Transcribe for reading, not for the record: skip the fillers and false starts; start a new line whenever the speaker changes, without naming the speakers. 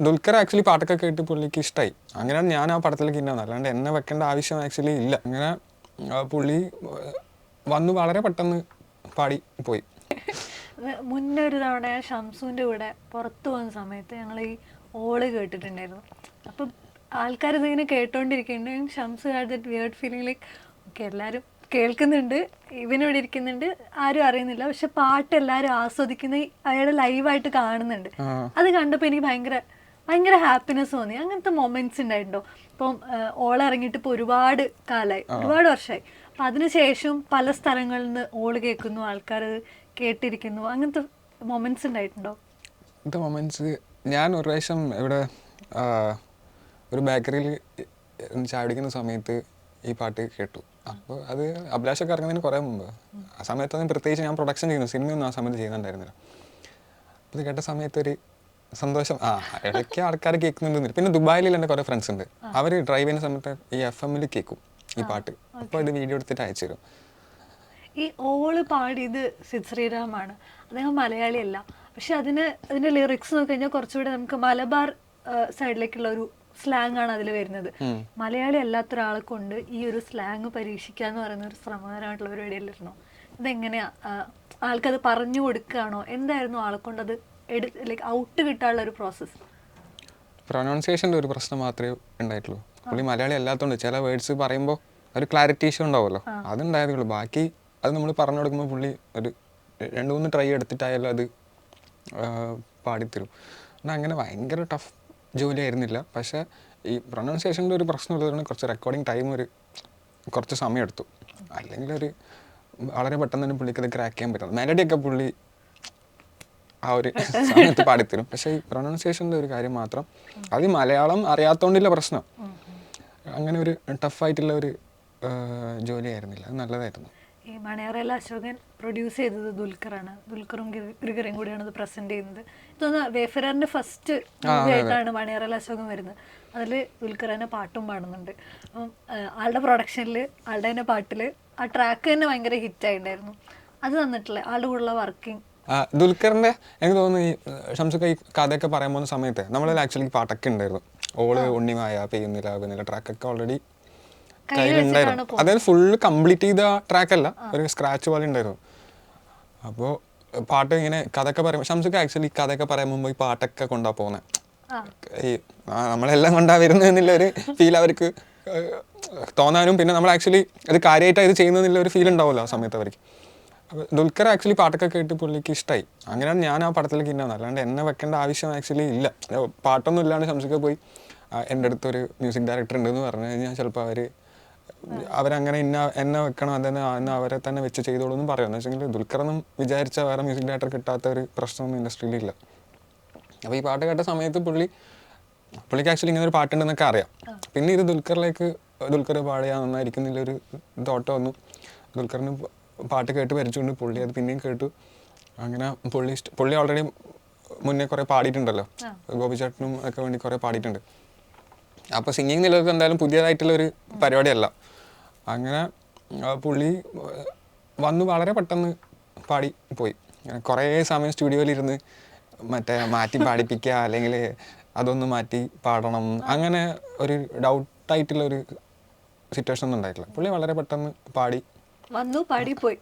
Dulquer actually പാട്ടൊക്കെ കേട്ട് പുള്ളിക്ക് ഇഷ്ടമായി. അങ്ങനെയാണ് ഞാൻ ആ പടത്തിലേക്ക് ഇന്നത്. അല്ലാണ്ട് എന്നെ വെക്കേണ്ട ആവശ്യം ആക്ച്വലി ഇല്ല. അങ്ങനെ പുള്ളി വന്ന് വളരെ പെട്ടെന്ന് പാടി പോയി.
മുന്നേ ഒരു തവണ ഷംസുവിൻ്റെ കൂടെ പുറത്തു പോകുന്ന സമയത്ത് ഞങ്ങൾ ഈ ഓള് കേട്ടിട്ടുണ്ടായിരുന്നു. അപ്പം ആൾക്കാർ ഇതിങ്ങനെ കേട്ടോണ്ടിരിക്കുന്നുണ്ട്. Shamsu had that weird feeling like okay എല്ലാവരും കേൾക്കുന്നുണ്ട്, ഇവനിവിടെ ഇരിക്കുന്നുണ്ട്, ആരും അറിയുന്നില്ല, പക്ഷെ പാട്ട് എല്ലാവരും ആസ്വദിക്കുന്ന അയാൾ ലൈവായിട്ട് കാണുന്നുണ്ട്. അത് കണ്ടപ്പോൾ എനിക്ക് ഭയങ്കര ഭയങ്കര ഹാപ്പിനെസ് തോന്നി. അങ്ങനത്തെ മൊമെന്റ്സ് ഉണ്ടായിട്ടുണ്ടോ? ഇപ്പം ഓൾ ഇറങ്ങിയിട്ട് ഇപ്പോൾ ഒരുപാട് കാലമായി, ഒരുപാട് വർഷമായി. അപ്പം അതിനുശേഷം പല സ്ഥലങ്ങളിൽ നിന്ന് ഓള് കേൾക്കുന്നു, ആൾക്കാർ കേട്ടിരിക്കുന്നു, അങ്ങനത്തെ മൊമെന്റ്സ് ഉണ്ടായിട്ടുണ്ടോ?
അങ്ങനത്തെ മൊമെന്റ്സ് ഞാൻ ഒരു പ്രാവശ്യം ഇവിടെ ഒരു ബേക്കറിയിൽ ചായ കുടിക്കുന്ന സമയത്ത് ഈ പാട്ട് കേട്ടു. അപ്പോൾ അത് അഭിലാഷൊക്കെ ഇറങ്ങുന്നതിന് കുറേ മുമ്പ്. ആ സമയത്തൊന്നും പ്രത്യേകിച്ച് ഞാൻ പ്രൊഡക്ഷൻ ചെയ്യുന്നു, സിനിമയൊന്നും ആ സമയത്ത് ചെയ്യുന്നുണ്ടായിരുന്നില്ല. അപ്പോൾ ഇത് കേട്ട സമയത്തൊരു സന്തോഷം. ഇടയ്ക്ക് ആൾക്കാർ കേൾക്കുന്നുണ്ടെന്ന്. പിന്നെ ദുബായിൽ എൻ്റെ കുറേ ഫ്രണ്ട്സ് ഉണ്ട്. അവർ ഡ്രൈവ് ചെയ്യുന്ന സമയത്ത് ഈ FM-ൽ കേൾക്കും ഈ പാട്ട്. അപ്പോൾ ഇത് വീഡിയോ എടുത്തിട്ട് അയച്ചു തരും.
ഈ ഓള് പാടിയത് സിദ് ശ്രീറാമാണ്. അദ്ദേഹം മലയാളിയല്ല, പക്ഷെ അതിൻ്റെ ലിറിക്സ് നോക്കി കഴിഞ്ഞാൽ കുറച്ചുകൂടെ നമുക്ക് മലബാർ സൈഡിലേക്കുള്ള ഒരു സ്ലാങ് ആണ് അതിൽ വരുന്നത്. മലയാളി അല്ലാത്ത ഒരാളെ കൊണ്ട് ഈ ഒരു സ്ലാങ് പരീക്ഷിക്കുക എന്ന് പറയുന്ന ഒരു ശ്രമകരമായിട്ടുള്ള പരിപാടിയല്ലായിരുന്നോ? ഇതെങ്ങനെയാ ആൾക്കത് പറഞ്ഞു കൊടുക്കുകയാണോ? എന്തായിരുന്നു ആളെ കൊണ്ട് അത് ലൈക്ക് ഔട്ട് കിട്ടാനുള്ള ഒരു പ്രോസസ്സ്?
പ്രൊനൗൺസിയേഷൻ്റെ ഒരു പ്രശ്നം മാത്രമേ ഉണ്ടായിട്ടുള്ളൂ. പുള്ളി മലയാളി അല്ലാത്തതുകൊണ്ട് ചില വേർഡ്സ് പറയുമ്പോൾ ഒരു ക്ലാരിറ്റി ഇഷ്യൂ ഉണ്ടാവുമല്ലോ, അതുണ്ടായതേ ഉള്ളൂ. ബാക്കി അത് നമ്മൾ പറഞ്ഞു കൊടുക്കുമ്പോൾ പുള്ളി ഒരു 2-3 ട്രൈ എടുത്തിട്ടായാലും അത് പാടിത്തരും. എന്നാൽ അങ്ങനെ ഭയങ്കര ടഫ് ജോലി ആയിരുന്നില്ല. പക്ഷേ ഈ പ്രൊനൗൺസിയേഷൻ്റെ ഒരു പ്രശ്നം ഉള്ളതുകൊണ്ട് കുറച്ച് റെക്കോർഡിങ് ടൈം കുറച്ച് സമയം എടുത്തു. അല്ലെങ്കിൽ വളരെ പെട്ടെന്ന് തന്നെ പുള്ളിക്ക് അത് ക്രാക്ക് ചെയ്യാൻ പറ്റും. മെലഡിയൊക്കെ പുള്ളി ആ ഒരു സമയത്ത് പാടിത്തരും. പക്ഷേ ഈ പ്രൊനൗൺസിയേഷൻ്റെ ഒരു കാര്യം മാത്രം, അത് ഈ മലയാളം അറിയാത്തതുകൊണ്ടുള്ള പ്രശ്നം. അങ്ങനെ ഒരു ടഫായിട്ടുള്ള ഒരു ജോലി ആയിരുന്നില്ല, അത് നല്ലതായിരുന്നു.
ഈ മണിയറയിലെ അശോകൻ പ്രൊഡ്യൂസ് ചെയ്തത് ദുൽഖറാണ്. ദുൽഖറും ഗിരിഗറും കൂടിയാണ് ഇത് പ്രസന്റ് ചെയ്യുന്നത്. ഇതൊന്ന് വേഫറിന്റെ ഫസ്റ്റ് മൂവി ആയിട്ടാണ് മണിയറയിലെ അശോകൻ വരുന്നത്. അതിൽ ദുൽഖർ തന്നെ പാട്ടും പാടുന്നുണ്ട്. അപ്പം ആളുടെ പ്രൊഡക്ഷനിൽ, ആളുടെ തന്നെ പാട്ടിൽ ആ ട്രാക്ക് തന്നെ ഭയങ്കര ഹിറ്റായിട്ടുണ്ടായിരുന്നു. അത് തന്നിട്ടില്ലേ ആളുടെ കൂടെയുള്ള വർക്കിംഗ്?
ദുൽഖറിന്റെ എനിക്ക് തോന്നുന്നു ഈ ഷംസുഖ ഈ കഥയൊക്കെ പറയാൻ പോകുന്ന സമയത്ത് നമ്മളിൽ ആക്ച്വലി പാട്ടൊക്കെ ഉണ്ടായിരുന്നു. ഓള് ഉണ്ണിമായ പെയ്യുന്നില്ല ട്രാക്കൊക്കെ ഓൾറെഡി കയ്യിലുണ്ടായിരുന്നു. അതായത് ഫുള്ള് കംപ്ലീറ്റ് ചെയ്ത ട്രാക്കല്ല, ഒരു സ്ക്രാച്ച് പോലെ ഉണ്ടായിരുന്നു. അപ്പോൾ പാട്ട് ഇങ്ങനെ കഥയൊക്കെ പറയുമ്പോൾ ഷംസുഖ ആക്ച്വലി കഥയൊക്കെ പറയാൻ മുമ്പ് ഈ പാട്ടൊക്കെ കൊണ്ടാ പോകുന്നത്. ഈ നമ്മളെല്ലാം കൊണ്ടാ വരുന്നതെന്നുള്ളൊരു ഫീൽ അവർക്ക് തോന്നാനും, പിന്നെ നമ്മൾ ആക്ച്വലി അത് കാര്യമായിട്ടാണ് ഇത് ചെയ്യുന്നതെന്നുള്ളൊരു ഫീൽ ഉണ്ടാവുമല്ലോ ആ സമയത്ത് അവർക്ക്. ദുൽഖർ ആക്ച്വലി പാട്ടൊക്കെ കേട്ട് പുള്ളിക്ക് ഇഷ്ടമായി. അങ്ങനെയാണ് ഞാൻ ആ പടത്തിലേക്ക് ഇന്നത്. അല്ലാണ്ട് എന്നെ വെക്കേണ്ട ആവശ്യം ആക്ച്വലി ഇല്ല. പാട്ടൊന്നും ഇല്ലാണ്ട് ഷംസുഖ പോയി എൻ്റെ അടുത്തൊരു മ്യൂസിക് ഡയറക്ടർ ഉണ്ടെന്ന് പറഞ്ഞു കഴിഞ്ഞാൽ ചിലപ്പോൾ അവരങ്ങനെ എന്നെ വെക്കണം, അതെന്നെ അവരെ തന്നെ വെച്ച് ചെയ്തോളൂ എന്നും പറയുമെന്ന് വെച്ചെങ്കിൽ ദുൽഖറൊന്നും വിചാരിച്ച വേറെ മ്യൂസിക് ഡയറക്ടർ കിട്ടാത്ത ഒരു പ്രശ്നമൊന്നും ഇൻഡസ്ട്രിയിലില്ല. അപ്പോൾ ഈ പാട്ട് കേട്ട സമയത്ത് പുള്ളിക്ക് ആക്ച്വലി ഇങ്ങനെ ഒരു പാട്ടുണ്ടെന്നൊക്കെ അറിയാം. പിന്നെ ഇത് ദുൽഖർ പാടിയാൽ നന്നായിരിക്കുന്നില്ലൊരു തോട്ടം വന്നു. ദുൽഖറിന് പാട്ട് കേട്ട് പരിച്ചുകൊണ്ട് പുള്ളി അത് പിന്നെയും കേട്ടു. അങ്ങനെ പുള്ളി ഓൾറെഡി മുന്നേ കുറേ പാടിയിട്ടുണ്ടല്ലോ, ഗോപിചേട്ടനും ഒക്കെ വേണ്ടി കുറേ പാടിയിട്ടുണ്ട്. അപ്പോൾ സിംഗിങ് നിലനിൽക്കുക എന്തായാലും പുതിയതായിട്ടുള്ളൊരു പരിപാടിയല്ല. അങ്ങനെ പുള്ളി വന്ന് വളരെ പെട്ടെന്ന് പാടി പോയി. കുറേ സമയം സ്റ്റുഡിയോയിലിരുന്ന് മാറ്റി പാടിപ്പിക്കുക, അല്ലെങ്കിൽ അതൊന്ന് മാറ്റി പാടണം, അങ്ങനെ ഒരു ഡൗട്ടായിട്ടുള്ളൊരു സിറ്റുവേഷൻ ഒന്നും ഉണ്ടായിട്ടില്ല. പുള്ളി വളരെ പെട്ടെന്ന് പാടി
വന്നു പാടിപ്പോയി.